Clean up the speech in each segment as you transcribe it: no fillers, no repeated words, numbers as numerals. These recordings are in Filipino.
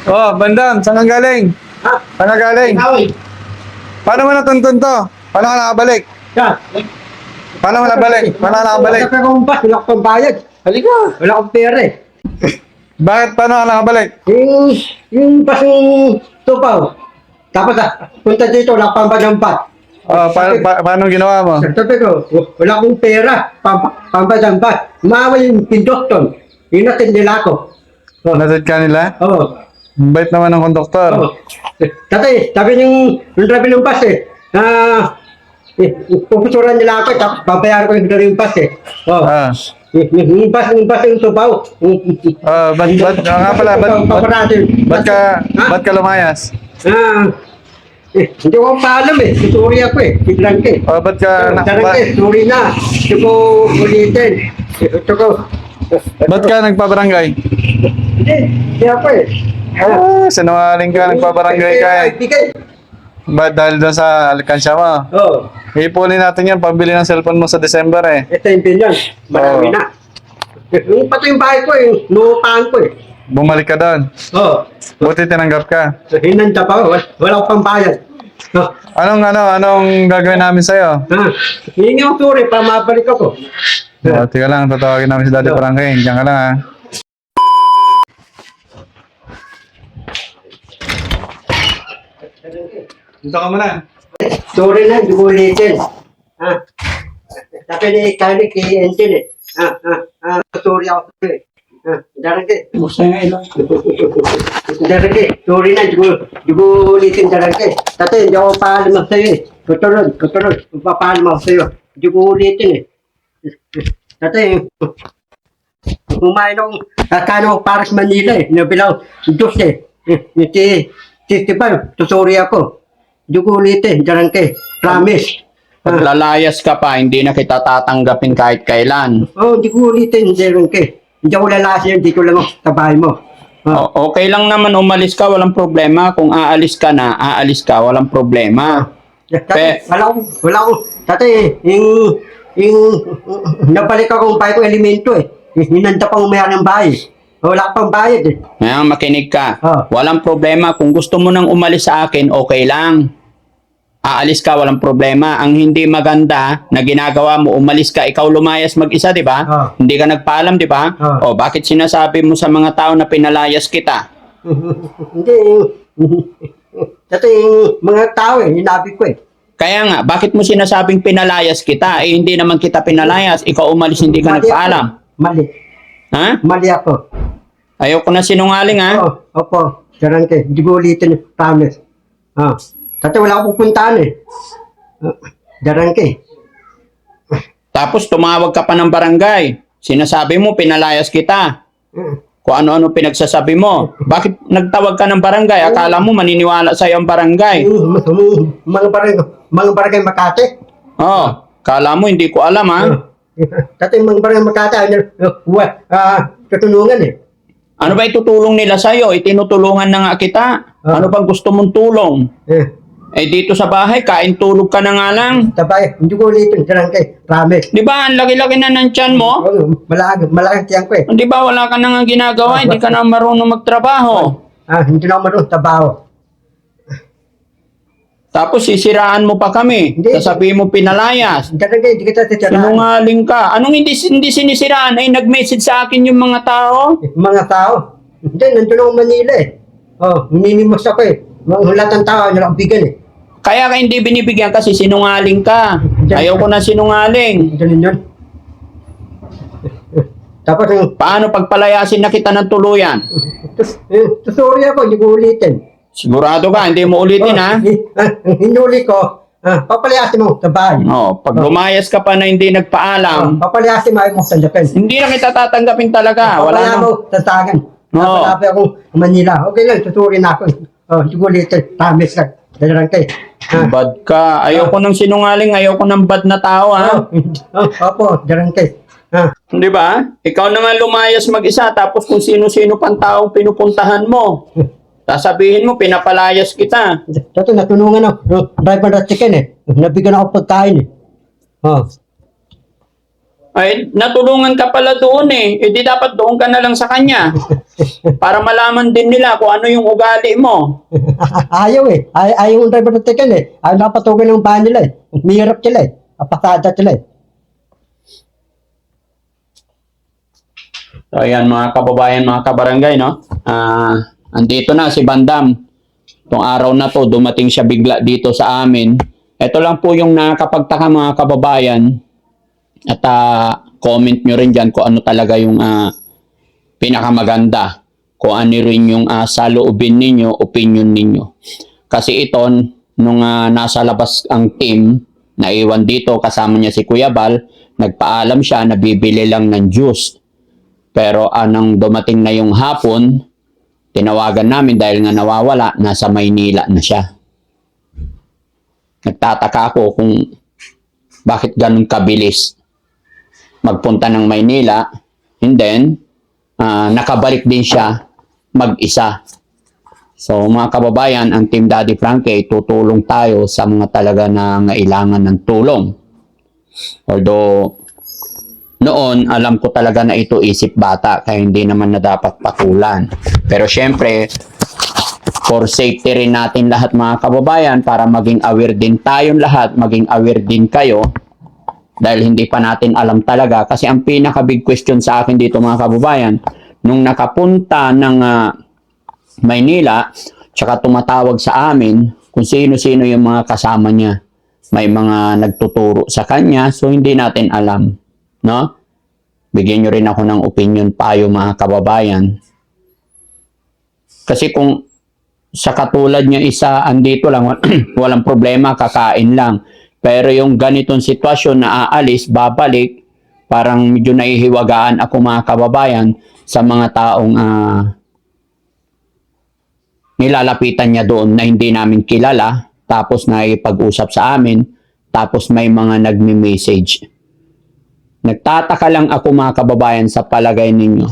Oh, Bandam, saan ka galing? Ha? Saan ka galing? Ikaw Paano mo natuntun to? Paano ka nakabalik? Yan. Paano mo nabalik? Paano ka nakabalik? Wala akong bus, wala akong bayad. Halika. Wala akong pera eh. Bakit? Paano ka nakabalik? Yung bus yung tupaw. Tapos punta dito, wala akong bayad ng bus. Oh, paano ginawa mo? Sabi ko, wala akong pera. Pambayad ng bus. Maawa yung pindokton. Inatin nila ako. Oh. Nasid ka nila? Oo. Bait naman ng konduktor. Oo. Tatay, sabi yung driver ng bus eh. Pupusuran nila ako, tapos babayaran ko yung driver ng bus eh. Oo. Ah. Yung bus yung tubaw. Nga pala, ba't ka lumayas? Hindi ko pa alam eh. Sorry ako eh. Biglang eh. Oh, ba't ka, Sorry na. Ito ko ulitin. Ito ko. ba't ka nagpabarangay? Hindi ako eh. Sinungaling ka, nagpabarangay ka eh. Bigay. Ba't dahil doon sa alkansya mo? Oo. Ipunin natin yan, pambili ng cellphone mo sa December eh. Ito yung bilyan. Marami Oo. na. Yung pati yung bahay ko eh. Nuupahan ko eh. Bumalik ka doon. Oo. Buti tinanggap ka. Hinanda pa ako. Wala akong pambayad. Anong gagawin namin sa'yo? Hihingi ako sorry para mabalik ako. Tika lang, tatawagin namin si Daddy Frankie. Diyan ka lang ha. Dito ka muna. Sorry na, hindi ko ulitin. Sabi ni Kylie kay Entin eh. Sorry ako eh. Darangke. Buksan nga ilang. Darangke. Sorry na, hindi ko ulitin darangke. Tatay, hindi ako paalam sa'yo eh. Kutunod. Papaalam ako sa'yo. Hindi ko ulitin eh. Tatay, kumain akong kakano ako para sa Manila eh. Nabilang dos eh. Sorry ako. Hindi ko ulitin, darangke. Promise. Pag lalayas ka pa, hindi na kita tatanggapin kahit kailan. Hindi ko ulitin, darangke. Hindi ako lalasin, hindi ko lang sa bahay mo. Okay lang naman umalis ka, walang problema. Kung aalis ka na, aalis ka, walang problema. Tatay, wala akong, tatay, yung nabalik akong bahay ko elemento eh. Hinanda pang umayari ng bahay. Wala ka pang bayad eh. Ngayon, makinig ka. Oh. Walang problema. Kung gusto mo nang umalis sa akin, okay lang. Aalis ka, walang problema. Ang hindi maganda na ginagawa mo, umalis ka, ikaw lumayas mag-isa, di ba? Oh. Hindi ka nagpaalam, di ba? Oh. O, bakit sinasabi mo sa mga tao na pinalayas kita? Hindi, tatay, yung mga tao eh, hinabi ko eh. Kaya nga, bakit mo sinasabing pinalayas kita? Eh, hindi naman kita pinalayas. Ikaw umalis, hindi ka Mali nagpaalam. ako. Mali. Ha? Mali ako. Ayoko na sinungaling, ha? Opo, darangke. Hindi ko ulitin, promise. Tatay, wala akong pupuntahan eh. Darangke. Tapos tumawag ka pa ng barangay. Sinasabi mo, pinalayas kita. Kung ano-ano pinagsasabi mo. Bakit nagtawag ka ng barangay? Akala mo maniniwala sa'yo ang barangay. Mga barangay Makati. Oh, akala mo hindi ko alam, ha? Tatay, mga barangay Makati, tutulungan eh. Ano ba itutulong nila sa'yo? Itinutulungan na nga kita. Ano bang gusto mong tulong? Eh dito sa bahay, kain tulog ka na nga lang. Tabay, hindi ko ulitin, darangke. Promise. Di ba, ang laki-laki na ng tiyan mo? Malaking tiyang ko eh. Di ba, wala ka na nga ginagawa, hindi ka na marunong magtrabaho. Hindi na ako marunong trabaho. Tapos sisiraan mo pa kami. Hindi. Sasabihin mo pinalayas. Darangke, hindi kita titirahan. Sinungaling ka. Anong hindi sinisiraan? Ay, nag-message sa akin yung mga tao. Mga tao. Hindi, nandun ako Manila eh. Minimos ako eh. Mga lahat ng tao, nila bigan eh. Kaya ka hindi binibigyan kasi sinungaling ka. Ayoko na sinungaling. Ganun yun. Tapos, Paano pagpalayasin na kita ng tuluyan? sorry ako, hindi ko ulitin. Sigurado ka, hindi mo ulitin, ha? Hinuli ko, papalayasin mo sa bahay. Pag lumayas ka pa na hindi nagpaalam, Papalayasin mo mo sa Japan. hindi na kita tatanggapin talaga. Wala Papalayasin na. mo sa Tagan. Papalayasin ako Manila. Okay lang, susuri na ako. Hindi ko ulitin. Promise lang. Dalaran kayo. Bad ka. Ayoko ng sinungaling, ayoko ng bad na tao, ha? Opo, dalaran kayo. Di ba? Ikaw na nga lumayas mag-isa, tapos kung sino-sino pang taong pinupuntahan mo. Sasabihin mo, pinapalayas kita. Dito, natulungan ako. Driver na chicken eh. Nabigyan ako pagkain eh. Ay, natulungan ka pala doon eh. E di dapat doon ka na lang sa kanya. Para malaman din nila kung ano yung ugali mo. Ayaw eh. Ayaw yung driver ng ticket eh. Ayaw napatugan ng bahan nila eh. Mahirap sila eh. Apasada sila eh. So ayan mga kababayan, mga kabarangay, no? Andito na si Bandam. Itong araw na to, dumating siya bigla dito sa amin. Ito lang po yung nakakapagtaka mga kababayan. At comment nyo rin dyan kung ano talaga yung pinakamaganda. Kung ano rin yung saloobin ninyo, opinion ninyo. Kasi ito, nung nasa labas ang team, naiwan dito, kasama niya si Kuya Bal, nagpaalam siya, nabibili lang ng juice. Pero anong dumating na yung hapon, tinawagan namin dahil nga nawawala, nasa Maynila na siya. Nagtataka ako kung bakit ganun kabilis magpunta ng Maynila, and then nakabalik din siya mag-isa. So mga kababayan, ang Team Daddy Frankie, tutulong tayo sa mga talaga na ngailangan ng tulong. Although noon, alam ko talaga na ito isip bata, kaya hindi naman na dapat patulan. Pero syempre, for safety rin natin lahat mga kababayan, para maging aware din tayong lahat, maging aware din kayo, dahil hindi pa natin alam talaga. Kasi ang pinaka big question sa akin dito mga kababayan, nung nakapunta ng Maynila, tsaka tumatawag sa amin kung sino-sino yung mga kasama niya. May mga nagtuturo sa kanya, so hindi natin alam. No? Bigyan nyo rin ako ng opinion payo mga kababayan. Kasi kung sa katulad niya isa, andito lang, walang problema, kakain lang. Pero yung ganitong sitwasyon na aalis, babalik, parang medyo nahihiwagaan ako mga kababayan sa mga taong nilalapitan niya doon na hindi namin kilala, tapos naipag-usap sa amin, tapos may mga nagme-message. Nagtataka lang ako mga kababayan sa palagay ninyo.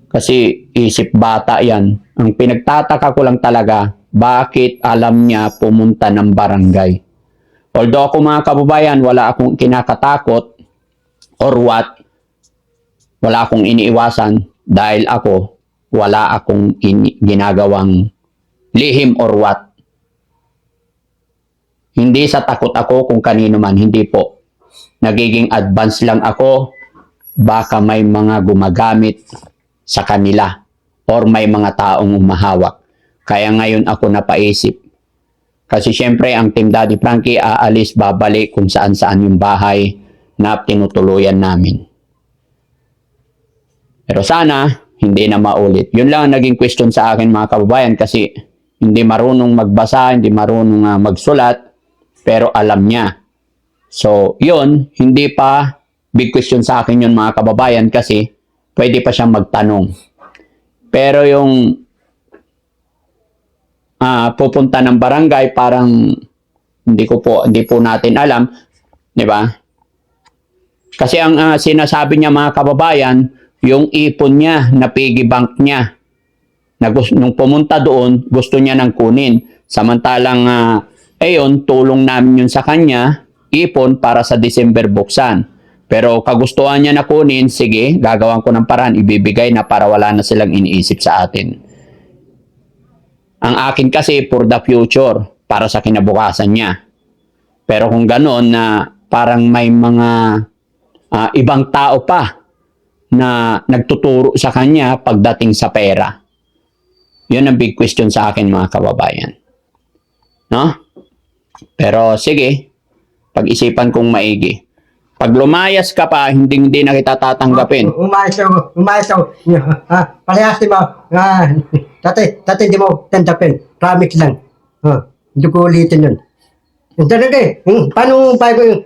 Kasi isip bata yan. Ang pinagtataka ko lang talaga, bakit alam niya pumunta ng barangay. Although ako mga kababayan, wala akong kinakatakot or what, wala akong iniiwasan dahil ako, wala akong ginagawang lihim or what. Hindi sa takot ako kung kanino man, hindi po. Nagiging advance lang ako, baka may mga gumagamit sa kanila or may mga taong umahawak. Kaya ngayon ako napaisip. Kasi syempre ang Team Daddy Frankie aalis, babalik kung saan-saan yung bahay na tinutuluyan namin. Pero sana hindi na maulit. Yun lang ang naging question sa akin mga kababayan, kasi hindi marunong magbasa, hindi marunong magsulat, pero alam niya. So yun, hindi pa big question sa akin yun mga kababayan, kasi pwede pa siyang magtanong. Pero yung pupunta ng barangay, parang hindi po natin alam, di ba? Kasi ang sinasabi niya mga kababayan, yung ipon niya na piggy bank niya, na nung pumunta doon, gusto niya nang kunin. Samantalang ayun, tulong namin yun sa kanya, ipon para sa December buksan. Pero kagustuhan niya na kunin, sige, gagawan ko ng paraan, ibibigay na para wala na silang iniisip sa atin. Ang akin kasi for the future, para sa kinabukasan niya. Pero kung gano'n na parang may mga ibang tao pa na nagtuturo sa kanya pagdating sa pera. Yun ang big question sa akin mga kababayan. No? Pero sige, pag-isipan kong maigi. Pag lumayas ka pa, hindi na kita tatanggapin. Umayos ako. Palayasin mo. Dati di mo tanggapin. Promise lang. Hindi ko ulitin yun. Dati, paano ba yung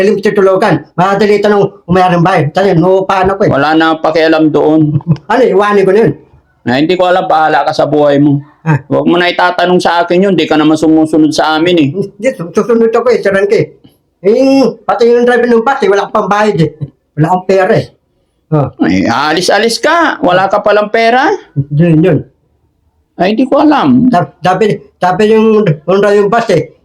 elementary tulugan? Madali tanong umayarang bahay. Dati, paano ko eh. Wala na pakialam doon. Ano, iwanin ko na yun. Hindi ko alam, bahala ka sa buhay mo. Huwag mo na itatanong sa akin yun, di ka naman sumusunod sa amin eh. Hindi, susunod ako eh, saran ka eh. Pati yung driver ng bus eh, wala akong pambayad eh. Wala akong pera eh. Ay, alis-alis ka, wala ka palang pera. Yun. Ay, di ko alam. Sabi yung Honda yung bus eh,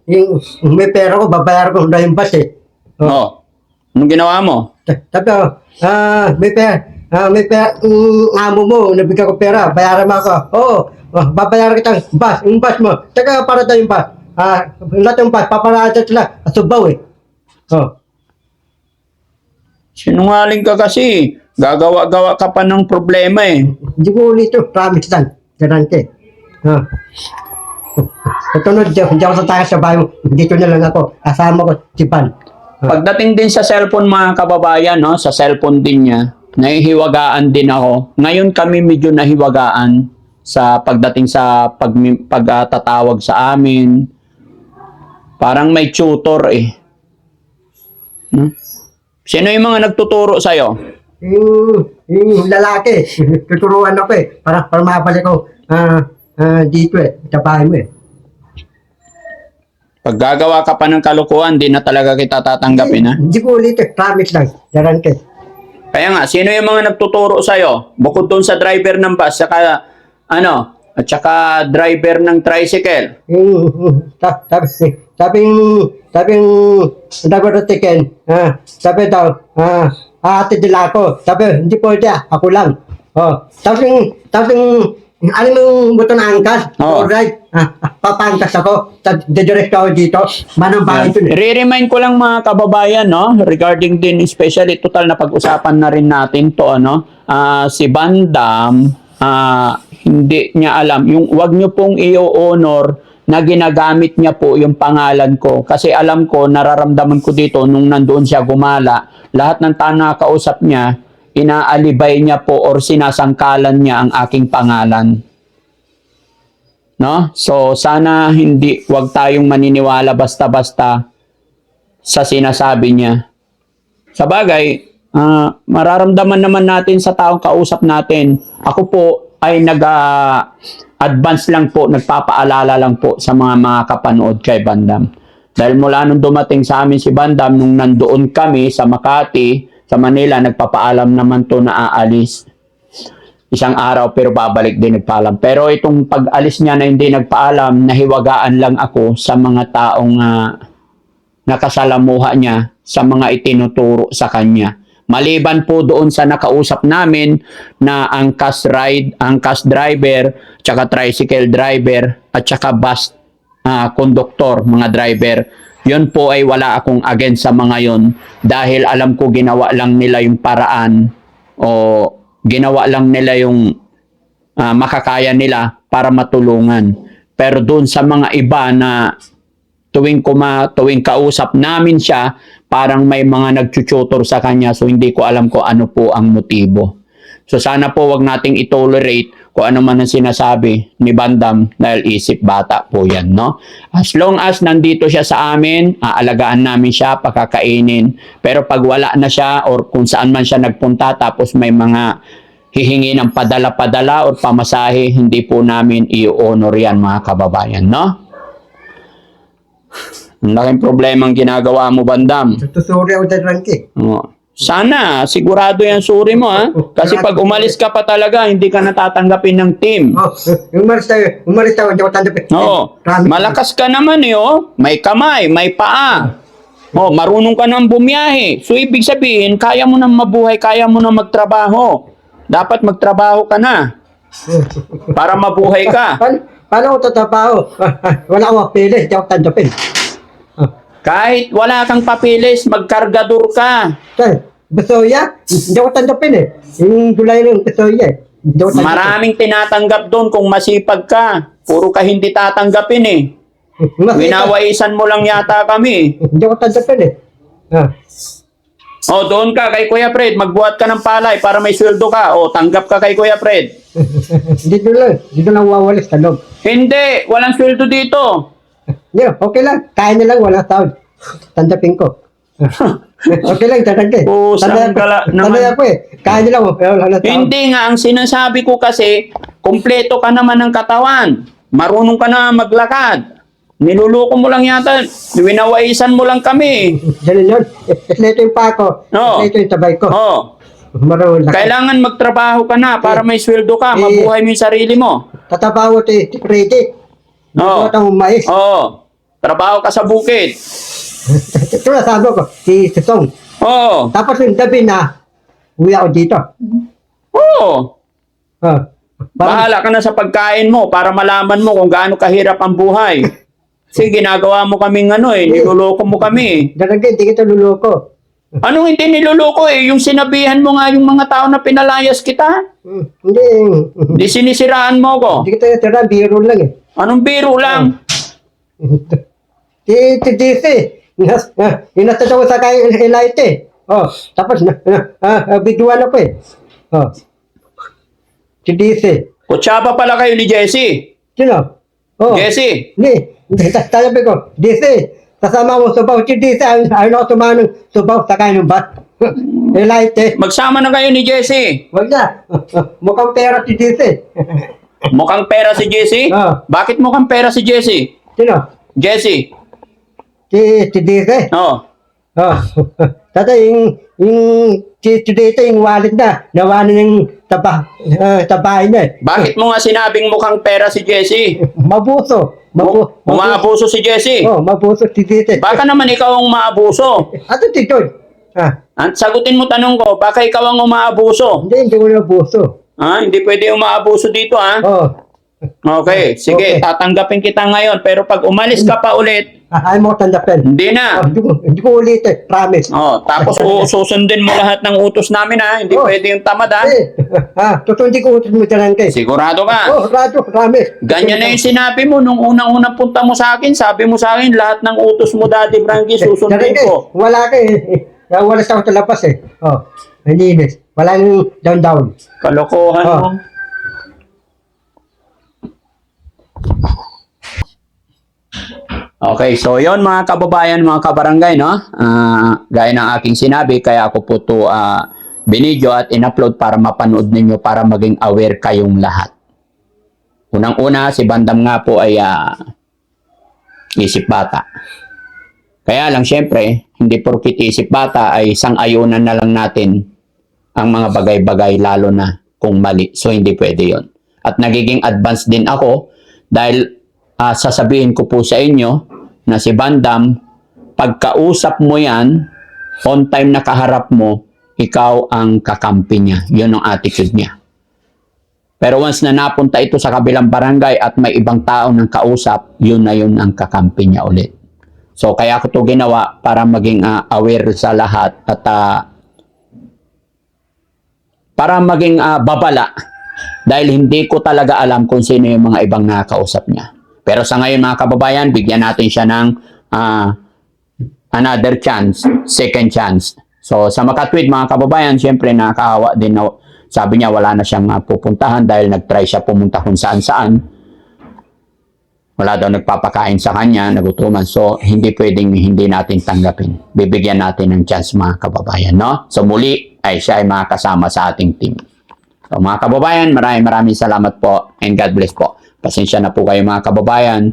yung may pera ko, babayar ko Honda yung bus eh. Oh. Anong ginawa mo? Sabi ko, may pera, amo mo, nabigyan ko pera, bayaran mo ako. Oo, babayaran kita yung bus mo. Teka, para tayo yung bus. Lahat yung bus, paparaan sila, Subaw eh. Oh. Sinungaling ka kasi. Gagawa-gawa ka pa ng problema eh. Hindi ko ulit ito, promise lang, garante. Katunod, hindi ako sa tayo sa bahay mo, dito na lang ako, kasama ko, si Pan. Pagdating din sa cellphone mga kababayan, no, sa cellphone din niya, nahihiwagaan din ako. Ngayon kami medyo nahiwagaan sa pagdating sa pagtatawag sa amin. Parang may tutor eh. Sino yung mga nagtuturo sa'yo? Yung lalaki, tuturuan ako eh, para mabalik ko dito eh, sa bahay mo eh. Pag gagawa ka pa ng kalokohan, di na talaga kita tatanggapin, ha? Hindi ko ulit eh, promise lang, garante. Kaya nga, sino yung mga nagtuturo sa'yo? Bukod doon sa driver ng bus, saka, at saka driver ng tricycle. Sabi sabi daw, ate nila ako. Sabi, hindi pwede, ako lang. Tapos alam mo yung buto na angkas? Oo. Alright, papangkas ako. Didirect ako dito. Manang bahay ito. Re-remind ko lang mga kababayan, no, regarding din, especially total na pag-usapan na rin natin to, si Bandam, hindi niya alam, yung wag niyo pong i-honor na ginagamit niya po yung pangalan ko. Kasi alam ko, nararamdaman ko dito, nung nandoon siya gumala, lahat ng nakausap niya, inaalibay niya po or sinasangkalan niya ang aking pangalan. No? So, sana wag tayong maniniwala basta-basta sa sinasabi niya. Sa bagay, mararamdaman naman natin sa taong kausap natin. Ako po ay advance lang po, nagpapaalala lang po sa mga kapanood kay Bandam. Dahil mula nung dumating sa amin si Bandam, nung nandoon kami sa Makati, sa Manila, nagpapaalam naman to na aalis. Isang araw pero babalik din nagpaalam. Pero itong pag-alis niya na hindi nagpaalam, nahiwagaan lang ako sa mga taong nakasalamuha niya, sa mga itinuturo sa kanya. Maliban po doon sa nakausap namin na ang cash driver, tsaka tricycle driver, at tsaka bus conductor, mga driver. Yun po ay wala akong against sa mga yon dahil alam ko ginawa lang nila yung paraan o ginawa lang nila yung makakaya nila para matulungan. Pero doon sa mga iba na tuwing kausap namin siya, parang may mga nagtututor sa kanya, so hindi ko alam kung ano po ang motibo. So sana po wag nating itolerate kung ano man ang sinasabi ni Bandam dahil isip bata po yan, no? As long as nandito siya sa amin, aalagaan namin siya, pakakainin. Pero pag wala na siya or kung saan man siya nagpunta tapos may mga hihingi ng padala-padala or pamasahe, hindi po namin i-honor yan mga kababayan, no? Ang laking problema ang ginagawa mo, Bandam. Tutusuri ako dyan lang eh. Sana, sigurado yan suri mo, ha? Kasi pag umalis ka pa talaga, hindi ka natatanggapin ng team. Umalis tayo, hindi ako tanggapin. Oo, malakas ka naman eh, oh. May kamay, may paa. Marunong ka nang bumiyahe. So, ibig sabihin, kaya mo nang mabuhay, kaya mo nang magtrabaho. Dapat magtrabaho ka na. Para mabuhay ka. Paano ako tatrabaho? Wala akong mapili, hindi ako tanggapin. Kahit wala kang papilis, magkargador ka. Basoya? Hindi ako tanggapin eh. Yung gulay ng basoya eh. Maraming tinatanggap doon kung masipag ka. Puro ka hindi tatanggapin eh. Winawaisan mo lang yata kami. Hindi ako tanggapin eh. Doon ka kay Kuya Fred, magbuhat ka ng palay para may sweldo ka. Tanggap ka kay Kuya Fred. Dito lang wawalis ka loob. Hindi, walang sweldo dito. Okay lang, kaya na lang, walang tawad. Tanggapin ko. Okay lang, tatangke. Tanay ako eh. Kaya nila mo, pero wala tawad. Hindi nga, ang sinasabi ko kasi, kumpleto ka naman ng katawan. Marunong ka na maglakad. Niluluko mo lang yata. Winawaisan mo lang kami. Ganun yun. Ito yung pa ko. Ito yung tabay ko. Kailangan magtrabaho ka na para may sweldo ka. Mabuhay mo yung sarili mo. Tatabaho ti Freddy. Ito ang mais. Trabaho ka sa bukid. Ito na sabi ko, si Tong. Oo. Tapos yung gabi na, uwi ako dito. Oo. Ah, Bahala ka na sa pagkain mo para malaman mo kung gaano kahirap ang buhay. Kasi ginagawa mo kaming niloloko mo kami. Talaga, hindi kita luloko. Anong hindi niloloko eh? Yung sinabihan mo nga yung mga tao na pinalayas kita. Hindi, Di sinisiraan mo ko. hindi kita tira, biro lang eh. Anong biro lang? Si DC, inatatawa sa kay Elite. Oh, tapos biduan ako eh. Oh. Si DC. Kutsaba pala kayo ni Jesse. Sino? Oh. Jesse. Hindi, sabi ko, DC, kasama mo subaw. Si DC, ayaw ako tumanong subaw sa kay ng bat. Elite. Magsama na kayo ni Jesse. Wag na. Mukhang pera si DC. Mukhang pera si Jesse? Ah. Bakit mukhang pera si Jesse? Sino? Jesse. Si DC. Oh. Oh, tatay, si dito yung wallet na, nawanan yung tabahay niya. Bakit mo nga sinabing mukhang pera si Jesse? Mabuso. Umaabuso si Jesse. Oh, mabuso si dito. Baka naman ikaw ang umaabuso. Ato tito. Sagutin mo tanong ko, baka ikaw ang umaabuso? Hindi ko nabuso. Hindi pwede umaabuso dito Oh, Okay, sige, Okay. tatanggapin kita ngayon. Pero pag umalis ka pa ulit, ayaw mo tandapin. hindi na. Hindi ko ulit promise. Tapos susundin mo lahat ng utos namin Hindi Oh. pwede yung tamad Totoo hindi ko utos mo dyan kay. Sigurado ka? Radyo, promise. Ganyan na yung sinabi mo nung unang-unang punta mo sa akin. Sabi mo sa akin, lahat ng utos mo, Daddy Frankie, susundin ko. Wala ka eh. Wala sa ako sa labas eh. Oh, nalinis. Wala nang down-down. Kalokohan Oh. mo. Okay, so yon mga kababayan, mga kabarangay, no? Gaya ng aking sinabi, kaya ako po ito binidyo at in-upload para mapanood ninyo para maging aware kayong lahat. Unang-una, si Bandam nga po ay isip bata. Kaya lang, syempre, hindi porkit isip bata ay sang-ayunan na lang natin ang mga bagay-bagay, lalo na kung mali. So, hindi pwede yon. At nagiging advanced din ako dahil sasabihin ko po sa inyo na si Bandam, pagkausap mo yan, on time na kaharap mo, ikaw ang kakampi niya. Yun ang attitude niya. Pero once na napunta ito sa kabilang barangay at may ibang tao ng kausap, yun na yun ang kakampi niya ulit. So kaya ko to ginawa para maging aware sa lahat at para maging babala dahil hindi ko talaga alam kung sino yung mga ibang nakakausap niya. Pero sa ngayon mga kababayan, bigyan natin siya ng another chance, second chance. So sa Makatwid mga kababayan, syempre nakakahawa din na sabi niya wala na siyang pupuntahan dahil nag-try siya pumunta kung saan-saan. Wala daw nagpapakain sa kanya, nagutuman. So hindi pwedeng hindi natin tanggapin. Bibigyan natin ng chance mga kababayan, no? So muli ay siya ay makasama sa ating team. So mga kababayan, maraming salamat po and God bless po. Pasensya na po kayo mga kababayan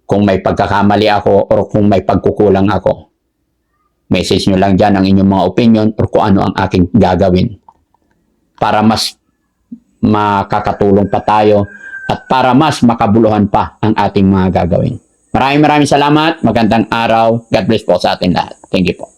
kung may pagkakamali ako o kung may pagkukulang ako. Message nyo lang dyan ang inyong mga opinion o kung ano ang aking gagawin para mas makakatulong pa tayo at para mas makabuluhan pa ang ating mga gagawin. Maraming salamat. Magandang araw. God bless po sa atin lahat. Thank you po.